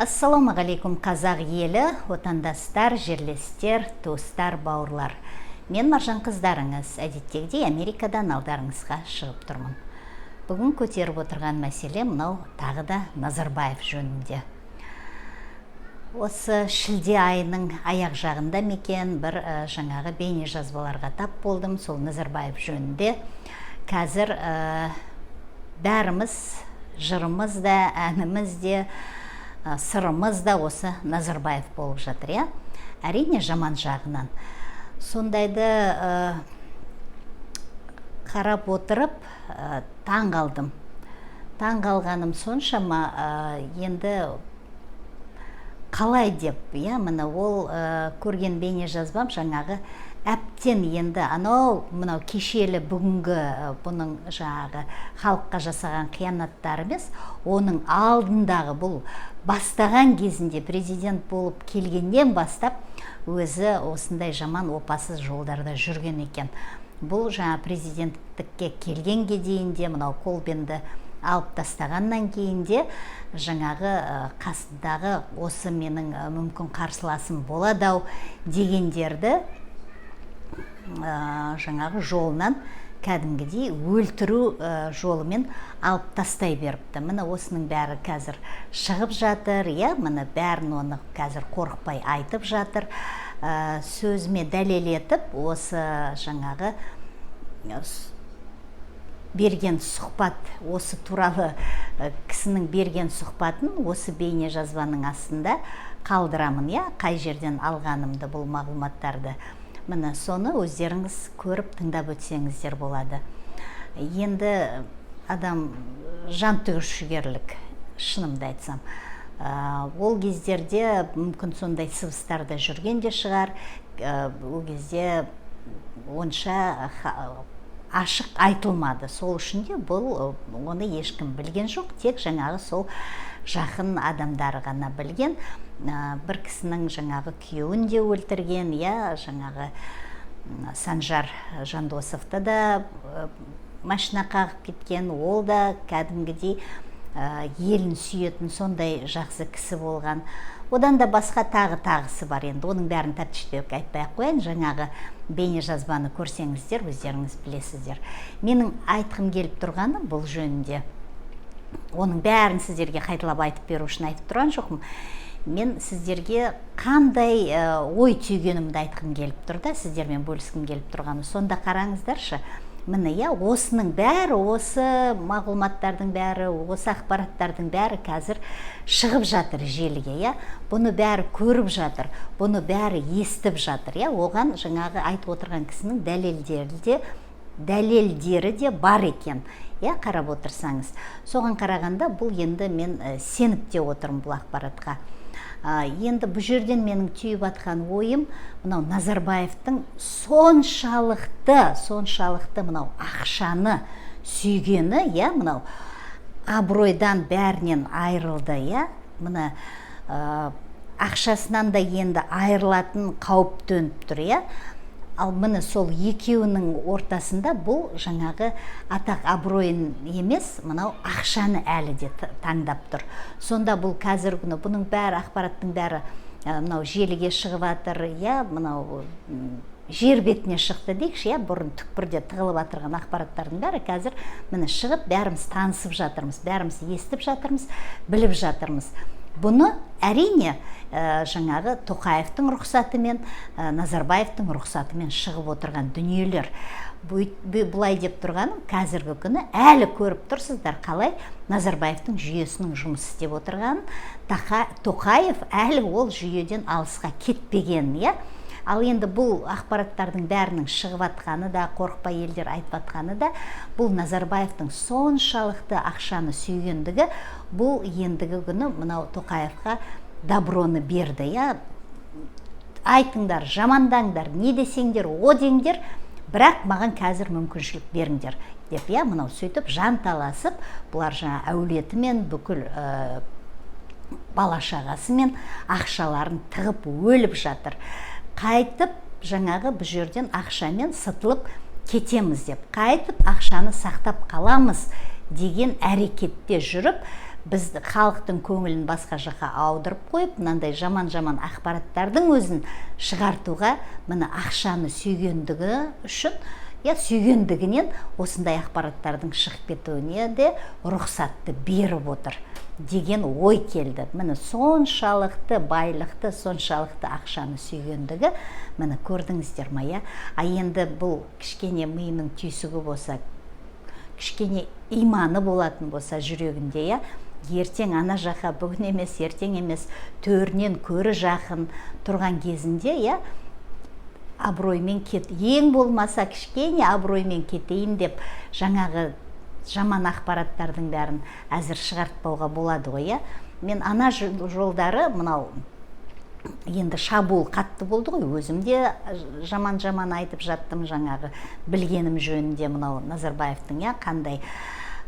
Ассалаумағалейкум қазақ елі, отандастар, жерлестер, туыстар, бауырлар. Мен Маржан қыздарыңыз, әдеттегідей Америкадан алдарыңызға шығып тұрмын. Бүгін көтеріп отырған мәселе мынау тағы да Назарбаев жөнінде. Осы шілде айының аяқ жағында мекен бір жаңағы бейне жазбаларға тап болдым. Сол Назарбаев жөнінде қазір бәріміз, жырымыз да, әніміз де, сырымыз да осы Назарбаев болып жатыр, әрине жаман жағынан. Сондайды қарап отырып таң қалдым. Таң қалғаным соншама енді қалай деп, мына ол көрген бейне жазбам жаңағы әптен енді мынау кешелі бүгінгі бұның жаңағы халыққа жасаған қиянаттары емес, оның алдындағы бұл бастаған кезінде президент болып келгеннен бастап өзі осындай жаман опасыз жолдарда жүрген екен. Бұл жаңа президенттікке келгенге дейінде мынау Колбенді алып тастағаннан кейінде жаңағы қасындағы осы менің мүмкін қарсыласым болады-ау дегендерді жаңағы жолынан кәдімгідей өлтіру жолымен алып тастай беріпті. Міне осының бәрі қазір шығып жатыр, міне бәрін оны қазір қорықпай айтып жатыр. Сөзіме дәлел етіп, осы жаңағы берген сұхбат, осы туралы кісінің берген сұхбатын осы бейне жазбаның астында қалдырамын, қай жерден алғанымды бұл мағлұматтарды. Міне соны өздеріңіз көріп тыңдап өтсеңіздер болады. Енді адам жан түршігерлік, шынымды айтсам. Ол кездерде мүмкін сондай сыбыстарда жүрген де шығар, ол кезде онша ашық айтылмады. Сол үшін де бұл оны ешкім білген жоқ, тек жаңағы сол жақын адамдары ғана білген. Бір кісінің жаңағы күйеуін де өлтірген, жаңағы Санжар Жандосовты да машина қағып кеткен, ол да кәдімгідей елін сүйетін сондай жақсы кісі болған. Одан да басқа тағысы бар. Енді оның бәрін тәптіштеп айтпай-ақ қояйын, жаңағы бейне жазбаны көрсеңіздер, өздеріңіз білесіздер. Менің айтқым келіп тұрғаны бұл жөнінде. Оның бәрін сіздерге қайталап айтып беру үшін айтып тұрған жоқпын. Мен сіздерге қандай ой түйгенімді айтқым келіп тұрды, сіздермен бөліскім келіп тұрғаны. Сонда қараңыздаршы. Міне, осының бәрі, осы мағлұматтардың бәрі, осы ақпараттардың бәрі қазір шығып жатыр желіге, бұны бәрі көріп жатыр, бұны бәрі естіп жатыр, оған жаңағы айтып отырған кісінің дәлелдері де бар екен, қарап отырсаңыз. Соған қарағанда бұл енді мен сеніп те отырмын бұл ақпаратқа. Енді бұл жерден менің түйіп атқан ойым, мынау Назарбаевтың соншалықты мынау ақшаны сүйгені, мынау абыройдан бәрінен айырылды, мына ақшасынан да енді айырылатын қауіп төніп тұр, Ал міне сол екеуінің ортасында бұл жаңағы атақ абыройын емес, мынау ақшаны әлі де таңдап тұр. Сонда бұл қазіргі күні бұның бәрі, ақпараттың бәрі мынау желіге шығып жатыр, мынау жер бетіне шықты дейікші, бұрын түкпірде тығылып отырған ақпараттардың бәрі қазір міне шығып, бәріміз танысып жатырмыз, бәріміз естіп жатырмыз, біліп жатырмыз. Бұны әрине жаңағы Тоқаевтың рұқсатымен, Назарбаевтың рұқсатымен шығып отырған дүниелер. Бұлай деп тұрғаным, қазіргі күні әлі көріп тұрсыздар қалай Назарбаевтың жүйесінің жұмыс істеп отырғанын. Тоқаев әлі ол жүйеден алысқа кетпеген, Ал енді бұл ақпараттардың бәрінің шығып атқаны да, қорықпай елдер айтып атқаны да, бұл Назарбаевтың соншалықты ақшаны сүйгендігі, бұл ендігі күні мынау Тоқаевқа доброны берді, Айтыңдар, жамандаңдар, не десеңдер, о деңдер, бірақ маған қазір мүмкіншілік беріңдер деп, мынау сөйтіп жанталасып, бұлар жаңа әулетімен, бүкіл бала-шағасымен ақшаларын тығып өліп жатыр. Қайтып жаңағы бұл жерден ақшамен сытылып кетеміз деп, қайтып ақшаны сақтап қаламыз деген әрекетте жүріп, бізді халықтың көңілін басқа жаққа аударып қойып, мынандай жаман ақпараттардың өзін шығартуға, міне ақшаны сүйгендігі үшін, сүйгендігінен осындай ақпараттардың шығып кетуіне де рұқсатты беріп отыр деген ой келді. Міне соншалықты байлықты, соншалықты ақшаны сүйгендігі, міне көрдіңіздер ма, А енді бұл кішкене миының түйсігі болса, кішкене иманы болатын болса жүрегінде, ертең ана жаққа, бүгін емес, ертең емес, төрінен көрі жақын тұрған кезінде, абыроймен ең болмаса кішкене абыроймен кетейін деп жаңағы жаман ақпараттардың бәрін әзір шығартпауға болады ғой. Мен ана жолдары мынау енді шабуыл қатты болды ғой, өзім де жаман айтып жаттым, жаңағы білгенім жөнінде мынау Назарбаевтың қандай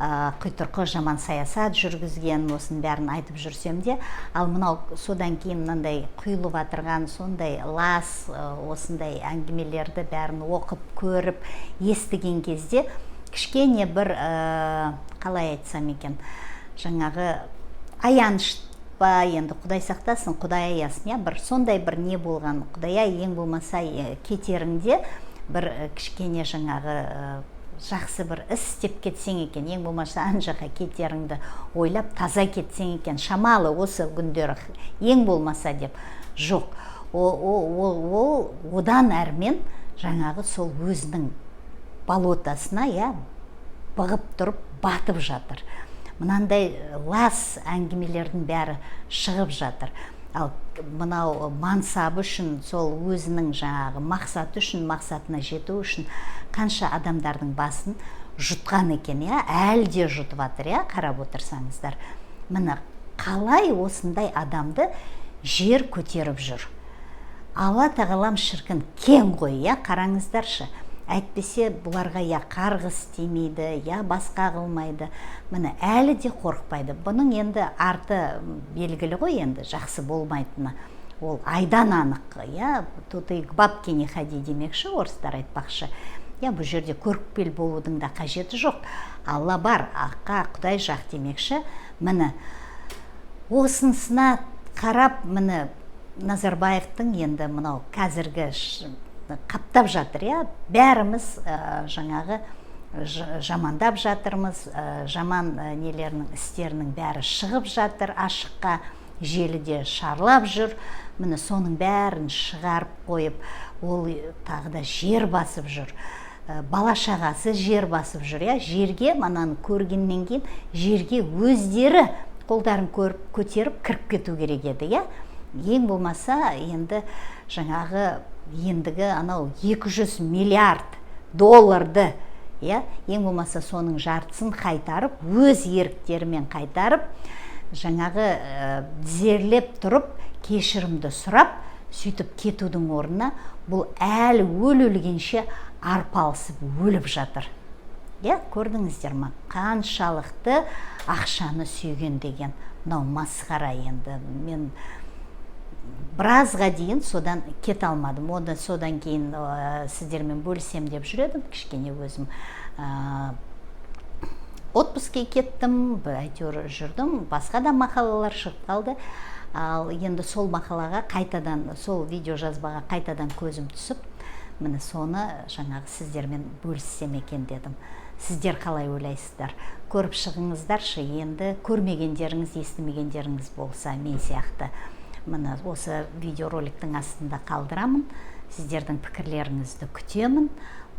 құйтырқы жаман саясат жүргізген, осының бәрін айтып жүрсем де, ал мынау содан кейін мынандай құйылып атырған сондай лас осындай әңгімелерді бәрін оқып көріп естіген кезде кішкене бір қалай айтсам екен, жаңағы аяныш па, енді Құдай сақтасын, Құдай аясын, бір сондай бір не болған, Құдай ең болмаса кетеріңде бір кішкене жаңағы жақсы бір іс істеп кетсең екен, ең болмаса ан жаққа кетеріңді ойлап таза кетсең екен, шамалы осы күндері ең болмаса деп. Жоқ, ол одан әрмен жаңағы сол өзінің болотасына бағып тұрып батып жатыр. Мынандай лас әңгімелердің бәрі шығып жатыр. Ал мынау мансабы үшін, сол өзінің жаңағы мақсаты үшін, мақсатына жету үшін қанша адамдардың басын жұтқан екен, әлде жұтып жатыр, қарап отырсаңыздар. Міне қалай осындай адамды жер көтеріп жүр. Алла тағалам шіркін кең ғой, қараңыздаршы. Әйтпесе бұларға қарғыс тимейді, басқа қылмайды. Міне әлі де қорықпайды. Бұның енді арты белгілі ғой, енді жақсы болмайтыны. Ол айдан анық, туты к бабке не ходи демекші, орыстар айтпақшы. Бұл жерде көріпкел болудың да қажеті жоқ. Алла бар, аққа Құдай жақ демекші. Міне осынысына қарап, міне Назарбаевтың енді мынау қазіргі қаптап жатыр, бәріміз жаңағы жамандап жатырмыз, жаман нелерінің істерінің бәрі шығып жатыр, ашыққа желіде шарлап жүр. Міне соның бәрін шығарып қойып, ол тағы да жер басып жүр. Бала шағасы жер басып жүр, жерге мананы көргеннен кейін жерге өздері қолдарын көтеріп кіріп кету керек еді, ең болмаса енді жаңағы ендігі анау 200 миллиард долларды, ең болмаса соның жартысын қайтарып, өз еріктерімен қайтарып, жаңағы зерлеп тұрып, кешірімді сұрап, сөйтіп кетудің орнына бұл әлі өлгенше арпалысып өліп жатыр. Көрдіңіздер ма, қаншалықты ақшаны сүйген деген, мынау масқара енді. Мен біразға дейін содан кет алмадым. Оны содан кейін сіздермен бөлісем деп жүредім, кішкене өзім отпуске кеттім, әйтеуір жүрдім, басқа да мақалалар шығып қалды. Ал енді сол мақалаға қайтадан, сол видео жазбаға қайтадан көзім түсіп, міне соны жаңағы сіздермен бөліссем екен дедім. Сіздер қалай ойлайсыздар? Көріп шығыңыздаршы, енді көрмегендеріңіз, естімегендеріңіз болса, мен сияқты. Міне осы видеороликтің астында қалдырамын. Сіздердің пікірлеріңізді күтемін.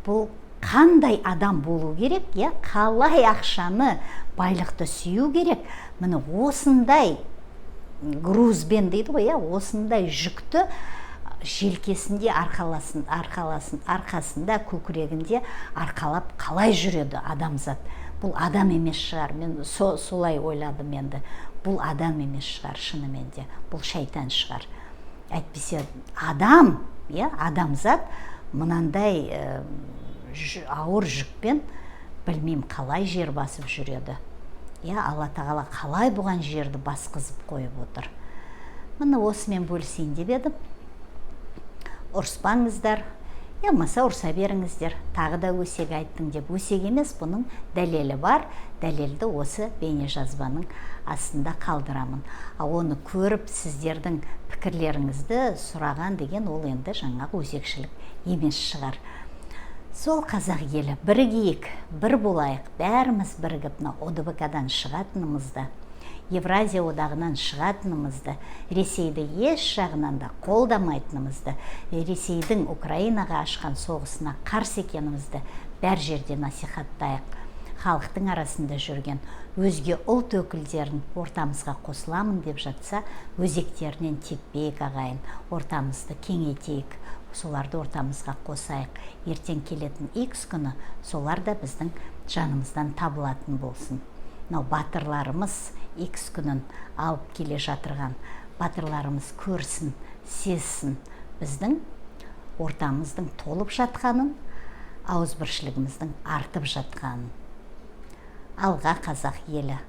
Бұл қандай адам болу керек, қалай ақшаны, байлықты сүю керек? Міне осындай грузбен дейді ғой, осындай жүкті желкесінде арқасында, көкірегінде арқалап қалай жүреді адамзат? Бұл адам емес шығар, мен солай ойладым енді. Бұл адам емес шығар, шынымен де, бұл шайтан шығар. Әйтпесе адам, адамзат мынандай ауыр жүкпен білмейм қалай жер басып жүреді. Алла тағала қалай бұған жерді басқызып қойып отыр. Міне осымен бөлісейін деп едім. Ұрыспаңыздар, Болмаса ұрса беріңіздер, тағы да өсек айттың деп. Өсек емес, бұның дәлелі бар. Дәлелді осы бейне жазбаның астында қалдырамын. Оны көріп сіздердің пікірлеріңізді сұраған деген ол енді жаңағы өзекшілік емес шығар. Сол қазақ елі бірігейік, бір болайық, бәріміз бірігіп ОДБК-дан шығатынымызды, Евразия одағынан шығатынымызды, Ресейді еш жағынан да қолдамайтынымызды, Ресейдің Украинаға ашқан соғысына қарсы екенімізді бәр жерде насихаттайық. Халықтың арасында жүрген өзге ұлт өкілдерін ортамызға қосыламын деп жатса, өзектерінен теппейік ағайын, ортамызды кеңейтейік, соларды ортамызға қосайық. Ертең келетін X күні солар да біздің жанымыздан табылатын болсын. Батырларымыз X күнін алып келе жатырған, батырларымыз көрсін, сезсін біздің ортамыздың толып жатқанын, ауызбіршілігіміздің артып жатқанын. Алға қазақ елі!